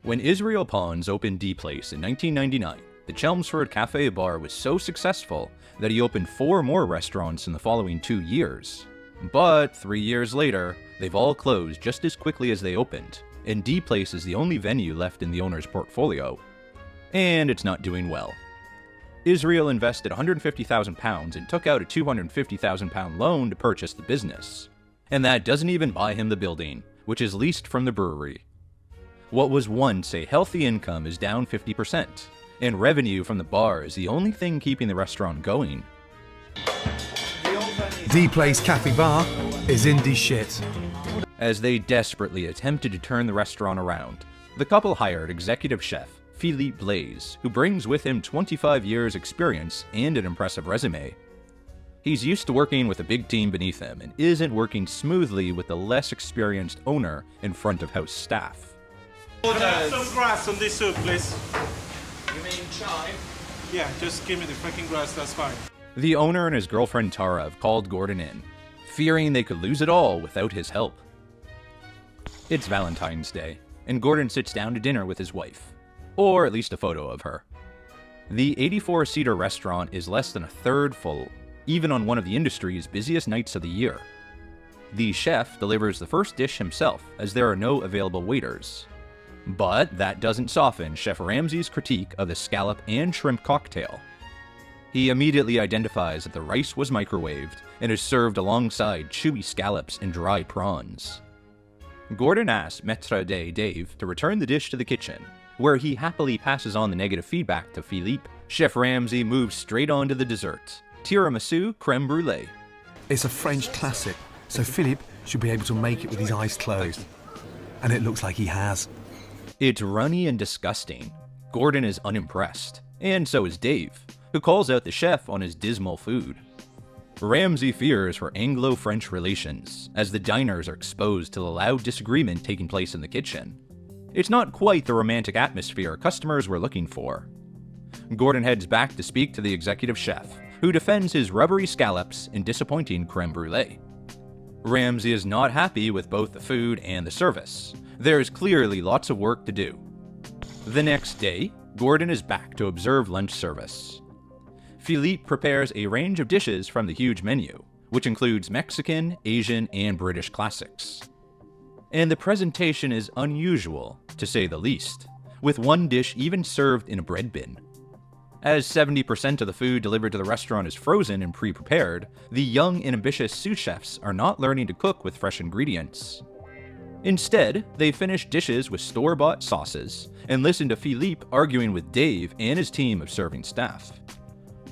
When Israel Pons opened D-Place in 1999, the Chelmsford Cafe Bar was so successful that he opened 4 more restaurants in the following 2 years. But 3 years later, they've all closed just as quickly as they opened, and D-Place is the only venue left in the owner's portfolio. And it's not doing well. Israel invested £150,000 and took out a £250,000 loan to purchase the business. And that doesn't even buy him the building, which is leased from the brewery. What was once a healthy income is down 50%, and revenue from the bar is the only thing keeping the restaurant going. D-Place Cafe Bar is indie shit. As they desperately attempted to turn the restaurant around, the couple hired executive chef Philippe Blaise, who brings with him 25 years experience and an impressive resume. He's used to working with a big team beneath him and isn't working smoothly with the less experienced owner and front of house staff. Can I have some grass on this soup, please? You mean chive? Yeah, just give me the freaking grass, that's fine. The owner and his girlfriend Tara have called Gordon in, fearing they could lose it all without his help. It's Valentine's Day, and Gordon sits down to dinner with his wife, or at least a photo of her. The 84-seater restaurant is less than a third full, even on one of the industry's busiest nights of the year. The chef delivers the first dish himself, as there are no available waiters. But that doesn't soften Chef Ramsay's critique of the scallop and shrimp cocktail. He immediately identifies that the rice was microwaved and is served alongside chewy scallops and dry prawns. Gordon asks Maître d' Dave to return the dish to the kitchen, where he happily passes on the negative feedback to Philippe. Chef Ramsay moves straight on to the dessert, tiramisu creme brulee. It's a French classic, so Philippe should be able to make it with his eyes closed. And it looks like he has. It's runny and disgusting. Gordon is unimpressed, and so is Dave, who calls out the chef on his dismal food. Ramsay fears for Anglo-French relations, as the diners are exposed to the loud disagreement taking place in the kitchen. It's not quite the romantic atmosphere customers were looking for. Gordon heads back to speak to the executive chef, who defends his rubbery scallops and disappointing creme brulee. Ramsay is not happy with both the food and the service. There's clearly lots of work to do. The next day, Gordon is back to observe lunch service. Philippe prepares a range of dishes from the huge menu, which includes Mexican, Asian, and British classics. And the presentation is unusual, to say the least, with one dish even served in a bread bin. As 70% of the food delivered to the restaurant is frozen and pre-prepared, the young and ambitious sous chefs are not learning to cook with fresh ingredients. Instead, they finish dishes with store-bought sauces and listen to Philippe arguing with Dave and his team of serving staff.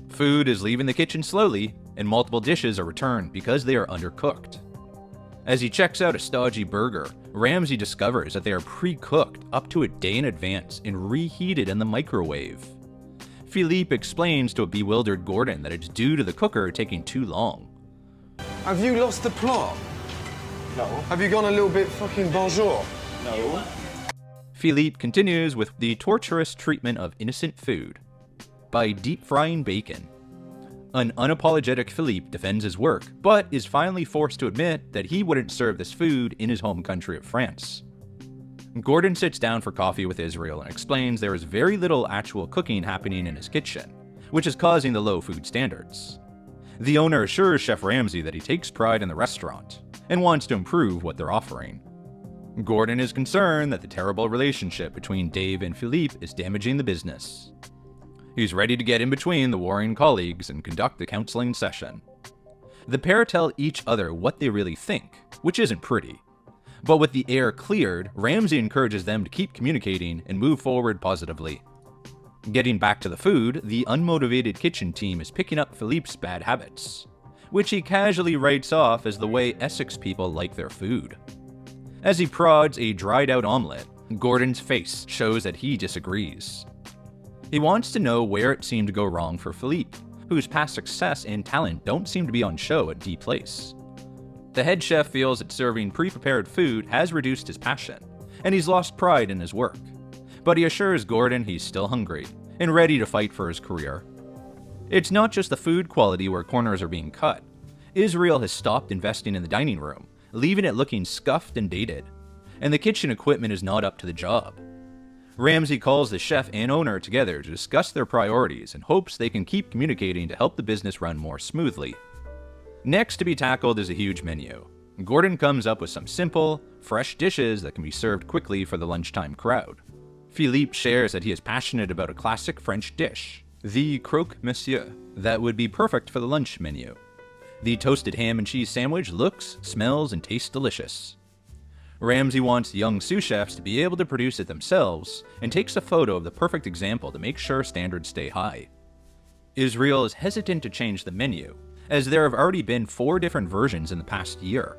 Food is leaving the kitchen slowly, and multiple dishes are returned because they are undercooked. As he checks out a stodgy burger, Ramsay discovers that they are pre-cooked up to a day in advance and reheated in the microwave. Philippe explains to a bewildered Gordon that it's due to the cooker taking too long. Have you lost the plot? No. Have you gone a little bit fucking bonjour? No. Philippe continues with the torturous treatment of innocent food by deep frying bacon. An unapologetic Philippe defends his work, but is finally forced to admit that he wouldn't serve this food in his home country of France. Gordon sits down for coffee with Israel and explains there is very little actual cooking happening in his kitchen, which is causing the low food standards. The owner assures Chef Ramsay that he takes pride in the restaurant and wants to improve what they're offering. Gordon is concerned that the terrible relationship between Dave and Philippe is damaging the business. He's ready to get in between the warring colleagues and conduct a counseling session. The pair tell each other what they really think, which isn't pretty. But with the air cleared, Ramsay encourages them to keep communicating and move forward positively. Getting back to the food, the unmotivated kitchen team is picking up Philippe's bad habits, which he casually writes off as the way Essex people like their food. As he prods a dried-out omelette, Gordon's face shows that he disagrees. He wants to know where it seemed to go wrong for Philippe, whose past success and talent don't seem to be on show at D-Place. The head chef feels that serving pre-prepared food has reduced his passion, and he's lost pride in his work. But he assures Gordon he's still hungry and ready to fight for his career. It's not just the food quality where corners are being cut. Israel has stopped investing in the dining room, leaving it looking scuffed and dated, and the kitchen equipment is not up to the job. Ramsay calls the chef and owner together to discuss their priorities and hopes they can keep communicating to help the business run more smoothly. Next to be tackled is a huge menu. Gordon comes up with some simple, fresh dishes that can be served quickly for the lunchtime crowd. Philippe shares that he is passionate about a classic French dish, the croque monsieur, that would be perfect for the lunch menu. The toasted ham and cheese sandwich looks, smells, and tastes delicious. Ramsay wants young sous chefs to be able to produce it themselves and takes a photo of the perfect example to make sure standards stay high. Israel is hesitant to change the menu, as there have already been 4 different versions in the past year.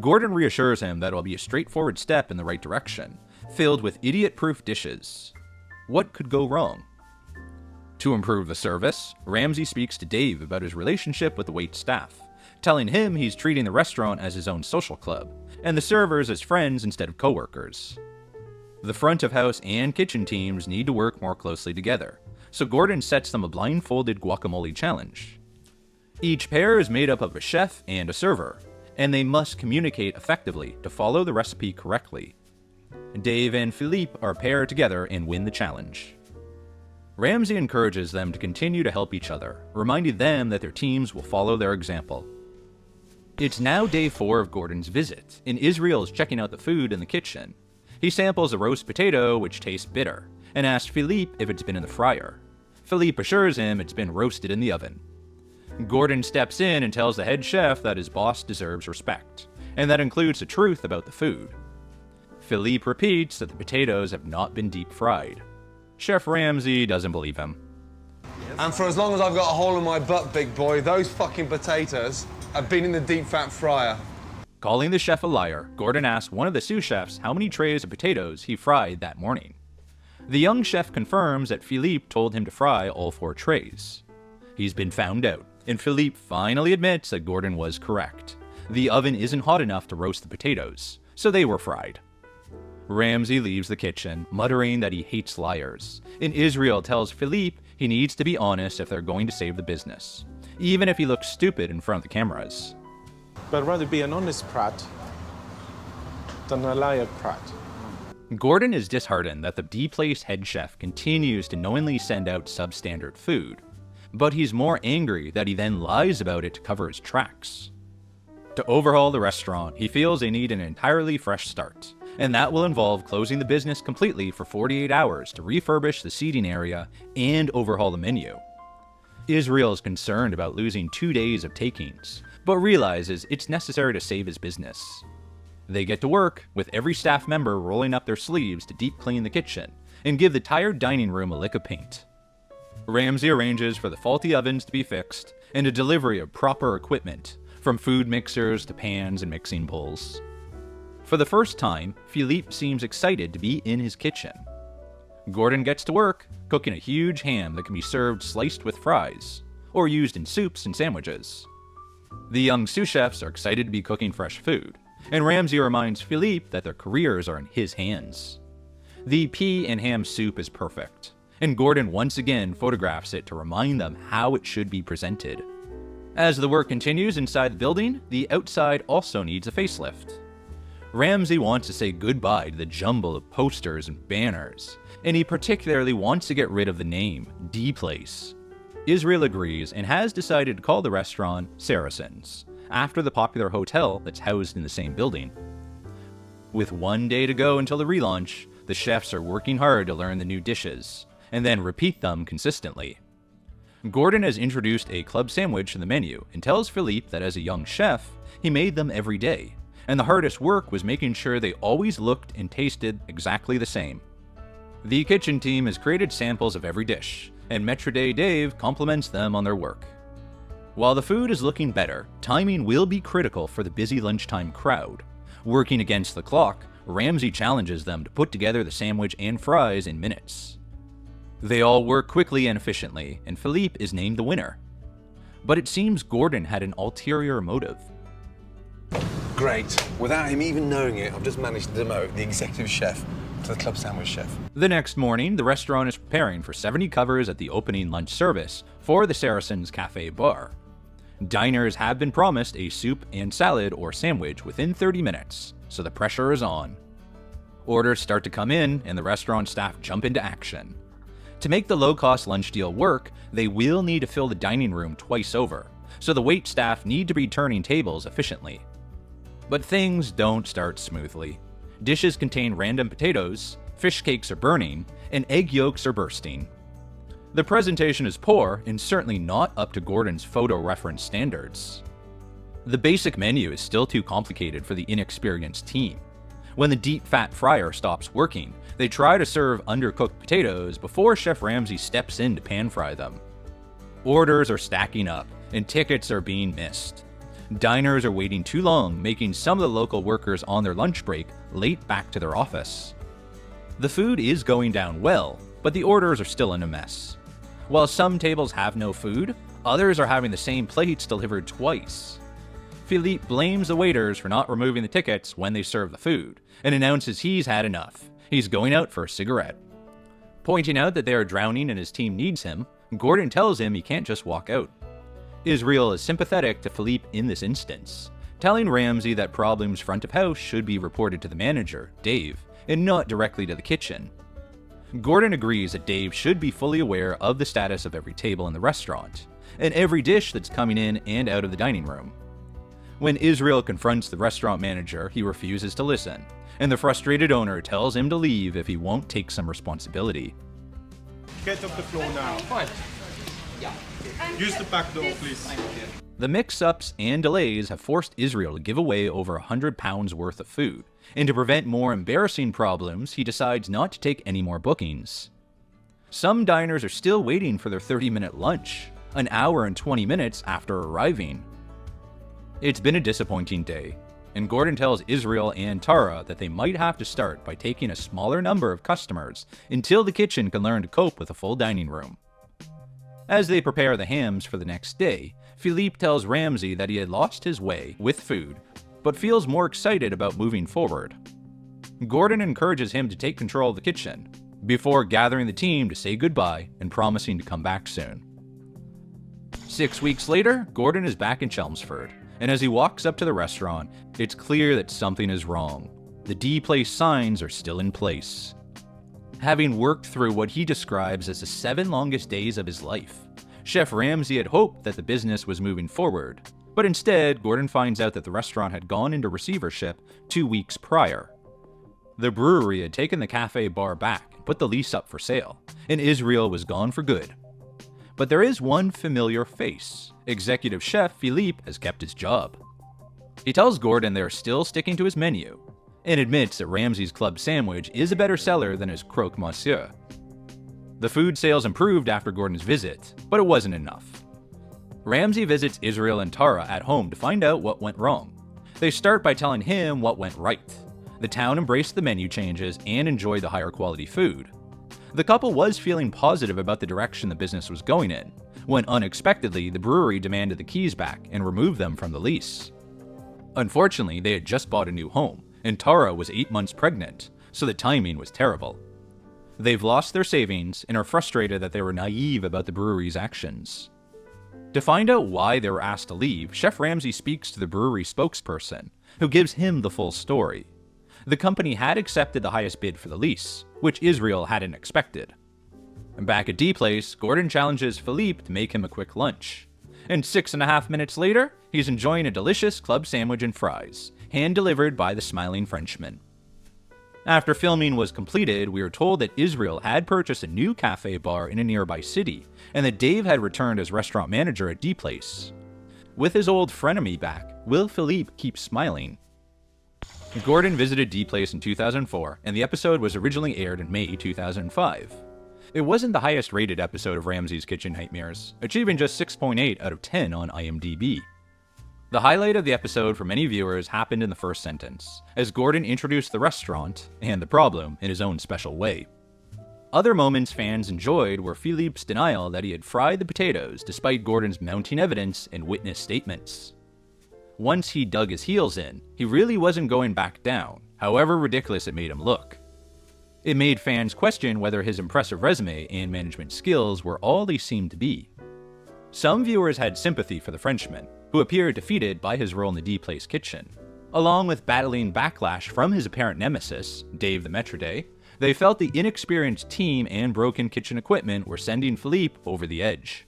Gordon reassures him that it will be a straightforward step in the right direction, filled with idiot-proof dishes. What could go wrong? To improve the service, Ramsay speaks to Dave about his relationship with the wait staff, telling him he's treating the restaurant as his own social club, and the servers as friends instead of co-workers. The front of house and kitchen teams need to work more closely together, so Gordon sets them a blindfolded guacamole challenge. Each pair is made up of a chef and a server, and they must communicate effectively to follow the recipe correctly. Dave and Philippe are paired together and win the challenge. Ramsay encourages them to continue to help each other, reminding them that their teams will follow their example. It's now day 4 of Gordon's visit, and Israel is checking out the food in the kitchen. He samples a roast potato, which tastes bitter, and asks Philippe if it's been in the fryer. Philippe assures him it's been roasted in the oven. Gordon steps in and tells the head chef that his boss deserves respect, and that includes the truth about the food. Philippe repeats that the potatoes have not been deep fried. Chef Ramsay doesn't believe him. And for as long as I've got a hole in my butt, big boy, those fucking potatoes have been in the deep fat fryer. Calling the chef a liar, Gordon asks one of the sous chefs how many trays of potatoes he fried that morning. The young chef confirms that Philippe told him to fry all 4 trays. He's been found out, and Philippe finally admits that Gordon was correct. The oven isn't hot enough to roast the potatoes, so they were fried. Ramsay leaves the kitchen, muttering that he hates liars, and Israel tells Philippe he needs to be honest if they're going to save the business, even if he looks stupid in front of the cameras. But I'd rather be an honest prat than a liar prat. Gordon is disheartened that the deplaced head chef continues to knowingly send out substandard food, but he's more angry that he then lies about it to cover his tracks. To overhaul the restaurant, he feels they need an entirely fresh start, and that will involve closing the business completely for 48 hours to refurbish the seating area and overhaul the menu. Israel is concerned about losing 2 days of takings, but realizes it's necessary to save his business. They get to work, with every staff member rolling up their sleeves to deep clean the kitchen and give the tired dining room a lick of paint. Ramsay arranges for the faulty ovens to be fixed and a delivery of proper equipment, from food mixers to pans and mixing bowls. For the first time, Philippe seems excited to be in his kitchen. Gordon gets to work, cooking a huge ham that can be served sliced with fries, or used in soups and sandwiches. The young sous chefs are excited to be cooking fresh food, and Ramsay reminds Philippe that their careers are in his hands. The pea and ham soup is perfect, and Gordon once again photographs it to remind them how it should be presented. As the work continues inside the building, the outside also needs a facelift. Ramsay wants to say goodbye to the jumble of posters and banners, and he particularly wants to get rid of the name, D-Place. Israel agrees and has decided to call the restaurant Saracen's, after the popular hotel that's housed in the same building. With 1 day to go until the relaunch, the chefs are working hard to learn the new dishes, and then repeat them consistently. Gordon has introduced a club sandwich in the menu and tells Philippe that as a young chef, he made them every day, and the hardest work was making sure they always looked and tasted exactly the same. The kitchen team has created samples of every dish, and Maître d' Dave compliments them on their work. While the food is looking better, timing will be critical for the busy lunchtime crowd. Working against the clock, Ramsay challenges them to put together the sandwich and fries in minutes. They all work quickly and efficiently, and Philippe is named the winner. But it seems Gordon had an ulterior motive. Great. Without him even knowing it, I've just managed to demote the executive chef to the club sandwich chef. The next morning, the restaurant is preparing for 70 covers at the opening lunch service for the Saracen's Cafe Bar. Diners have been promised a soup and salad or sandwich within 30 minutes, so the pressure is on. Orders start to come in, and the restaurant staff jump into action. To make the low-cost lunch deal work, they will need to fill the dining room twice over, so the wait staff need to be turning tables efficiently. But things don't start smoothly. Dishes contain random potatoes, fish cakes are burning, and egg yolks are bursting. The presentation is poor and certainly not up to Gordon's photo reference standards. The basic menu is still too complicated for the inexperienced team. When the deep fat fryer stops working, they try to serve undercooked potatoes before Chef Ramsay steps in to pan fry them. Orders are stacking up, and tickets are being missed. Diners are waiting too long, making some of the local workers on their lunch break late back to their office. The food is going down well, but the orders are still in a mess. While some tables have no food, others are having the same plates delivered twice. Philippe blames the waiters for not removing the tickets when they serve the food, and announces he's had enough. He's going out for a cigarette. Pointing out that they are drowning and his team needs him, Gordon tells him he can't just walk out. Israel is sympathetic to Philippe in this instance, telling Ramsay that problems front of house should be reported to the manager, Dave, and not directly to the kitchen. Gordon agrees that Dave should be fully aware of the status of every table in the restaurant, and every dish that's coming in and out of the dining room. When Israel confronts the restaurant manager, he refuses to listen, and the frustrated owner tells him to leave if he won't take some responsibility. Get off the floor now. Fine. Use the back door, please. The mix-ups and delays have forced Israel to give away over £100 worth of food, and to prevent more embarrassing problems, he decides not to take any more bookings. Some diners are still waiting for their 30-minute lunch, an hour and 20 minutes after arriving. It's been a disappointing day, and Gordon tells Israel and Tara that they might have to start by taking a smaller number of customers until the kitchen can learn to cope with a full dining room. As they prepare the hams for the next day, Philippe tells Ramsay that he had lost his way with food, but feels more excited about moving forward. Gordon encourages him to take control of the kitchen, before gathering the team to say goodbye and promising to come back soon. 6 weeks later, Gordon is back in Chelmsford, and as he walks up to the restaurant, it's clear that something is wrong. The D-Place signs are still in place. Having worked through what he describes as the 7 longest days of his life, Chef Ramsay had hoped that the business was moving forward, but instead, Gordon finds out that the restaurant had gone into receivership 2 weeks prior. The brewery had taken the cafe bar back and put the lease up for sale, and Israel was gone for good. But there is one familiar face. Executive Chef Philippe has kept his job. He tells Gordon they are still sticking to his menu, and admits that Ramsay's club sandwich is a better seller than his croque monsieur. The food sales improved after Gordon's visit, but it wasn't enough. Ramsay visits Israel and Tara at home to find out what went wrong. They start by telling him what went right. The town embraced the menu changes and enjoyed the higher quality food. The couple was feeling positive about the direction the business was going in, when unexpectedly the brewery demanded the keys back and removed them from the lease. Unfortunately, they had just bought a new home, and Tara was 8 months pregnant, so the timing was terrible. They've lost their savings and are frustrated that they were naive about the brewery's actions. To find out why they were asked to leave, Chef Ramsay speaks to the brewery spokesperson, who gives him the full story. The company had accepted the highest bid for the lease, which Israel hadn't expected. Back at D-Place, Gordon challenges Philippe to make him a quick lunch. And 6.5 minutes later, he's enjoying a delicious club sandwich and fries, hand-delivered by the smiling Frenchman. After filming was completed, we were told that Israel had purchased a new cafe bar in a nearby city, and that Dave had returned as restaurant manager at D-Place. With his old frenemy back, will Philippe keep smiling? Gordon visited D-Place in 2004, and the episode was originally aired in May 2005. It wasn't the highest rated episode of Ramsay's Kitchen Nightmares, achieving just 6.8 out of 10 on IMDb. The highlight of the episode for many viewers happened in the first sentence, as Gordon introduced the restaurant and the problem in his own special way. Other moments fans enjoyed were Philippe's denial that he had fried the potatoes despite Gordon's mounting evidence and witness statements. Once he dug his heels in, he really wasn't going back down, however ridiculous it made him look. It made fans question whether his impressive resume and management skills were all they seemed to be. Some viewers had sympathy for the Frenchman, who appeared defeated by his role in the D-Place kitchen. Along with battling backlash from his apparent nemesis, Dave the Maître, they felt the inexperienced team and broken kitchen equipment were sending Philippe over the edge.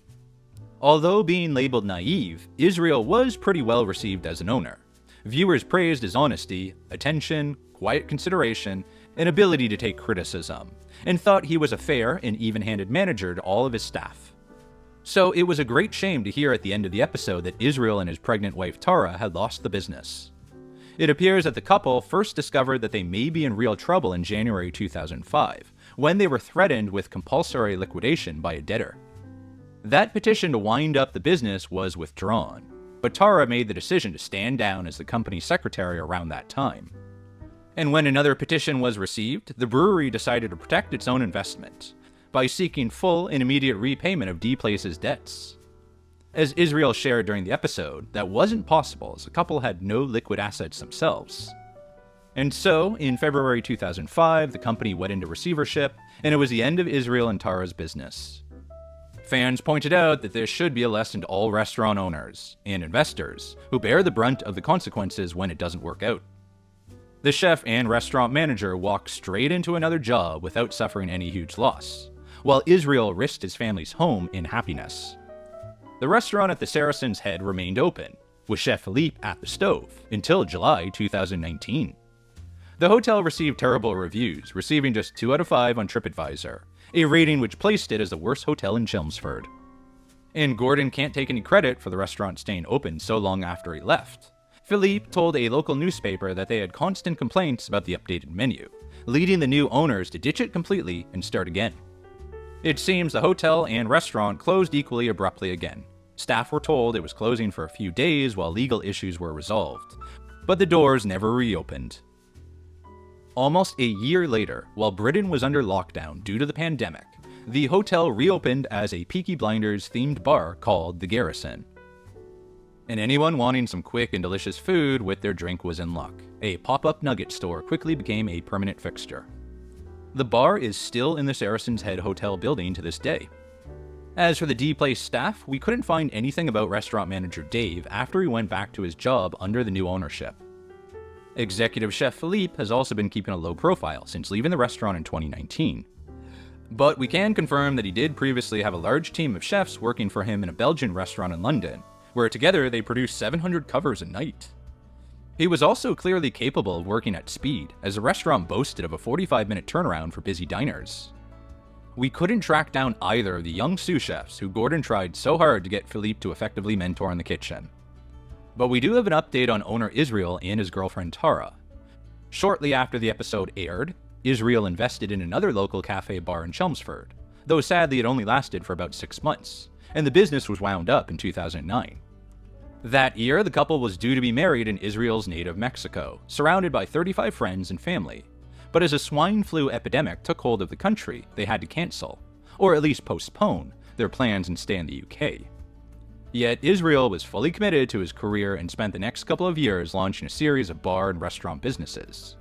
Although being labeled naive, Israel was pretty well received as an owner. Viewers praised his honesty, attention, quiet consideration, and ability to take criticism, and thought he was a fair and even-handed manager to all of his staff. So it was a great shame to hear at the end of the episode that Israel and his pregnant wife Tara had lost the business. It appears that the couple first discovered that they may be in real trouble in January 2005, when they were threatened with compulsory liquidation by a debtor. That petition to wind up the business was withdrawn, but Tara made the decision to stand down as the company's secretary around that time. And when another petition was received, the brewery decided to protect its own investment by seeking full and immediate repayment of D-Place's debts. As Israel shared during the episode, that wasn't possible as the couple had no liquid assets themselves. And so, in February 2005, the company went into receivership, and it was the end of Israel and Tara's business. Fans pointed out that this should be a lesson to all restaurant owners and investors who bear the brunt of the consequences when it doesn't work out. The chef and restaurant manager walked straight into another job without suffering any huge loss, while Israel risked his family's home in happiness. The restaurant at the Saracen's Head remained open, with Chef Philippe at the stove, until July 2019. The hotel received terrible reviews, receiving just 2 out of 5 on TripAdvisor, a rating which placed it as the worst hotel in Chelmsford. And Gordon can't take any credit for the restaurant staying open so long after he left. Philippe told a local newspaper that they had constant complaints about the updated menu, leading the new owners to ditch it completely and start again. It seems the hotel and restaurant closed equally abruptly again. Staff were told it was closing for a few days while legal issues were resolved, but the doors never reopened. Almost a year later, while Britain was under lockdown due to the pandemic, the hotel reopened as a Peaky Blinders-themed bar called the Garrison. And anyone wanting some quick and delicious food with their drink was in luck. A pop-up nugget store quickly became a permanent fixture. The bar is still in the Saracen's Head Hotel building to this day. As for the D-Place staff, we couldn't find anything about restaurant manager Dave after he went back to his job under the new ownership. Executive Chef Philippe has also been keeping a low profile since leaving the restaurant in 2019. But we can confirm that he did previously have a large team of chefs working for him in a Belgian restaurant in London, where together they produced 700 covers a night. He was also clearly capable of working at speed, as the restaurant boasted of a 45-minute turnaround for busy diners. We couldn't track down either of the young sous chefs who Gordon tried so hard to get Philippe to effectively mentor in the kitchen. But we do have an update on owner Israel and his girlfriend Tara. Shortly after the episode aired, Israel invested in another local cafe bar in Chelmsford, though sadly it only lasted for about 6 months, and the business was wound up in 2009. That year, the couple was due to be married in Israel's native Mexico, surrounded by 35 friends and family. But as a swine flu epidemic took hold of the country, they had to cancel, or at least postpone, their plans and stay in the UK. Yet Israel was fully committed to his career and spent the next couple of years launching a series of bar and restaurant businesses.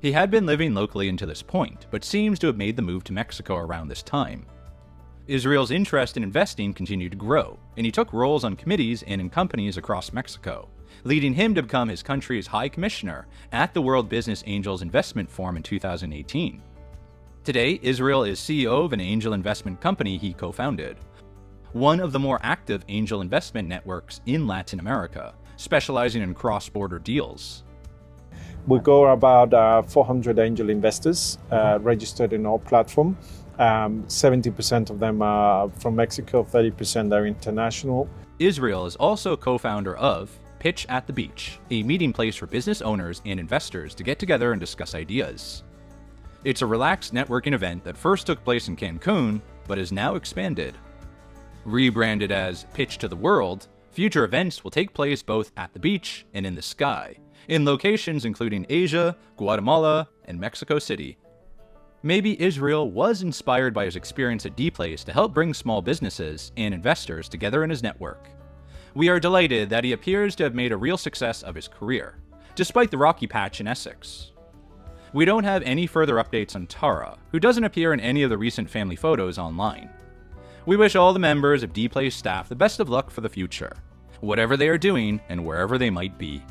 He had been living locally until this point, but seems to have made the move to Mexico around this time. Israel's interest in investing continued to grow, and he took roles on committees and in companies across Mexico, leading him to become his country's High Commissioner at the World Business Angels Investment Forum in 2018. Today, Israel is CEO of an angel investment company he co-founded, one of the more active angel investment networks in Latin America, specializing in cross-border deals. We go about 400 angel investors registered in our platform. 70% of them are from Mexico, 30% are international. Israel is also co-founder of Pitch at the Beach, a meeting place for business owners and investors to get together and discuss ideas. It's a relaxed networking event that first took place in Cancun, but is now expanded. Rebranded as Pitch to the World, future events will take place both at the beach and in the sky, in locations including Asia, Guatemala, and Mexico City. Maybe Israel was inspired by his experience at D-Place to help bring small businesses and investors together in his network. We are delighted that he appears to have made a real success of his career, despite the rocky patch in Essex. We don't have any further updates on Tara, who doesn't appear in any of the recent family photos online. We wish all the members of D-Place staff the best of luck for the future, whatever they are doing and wherever they might be.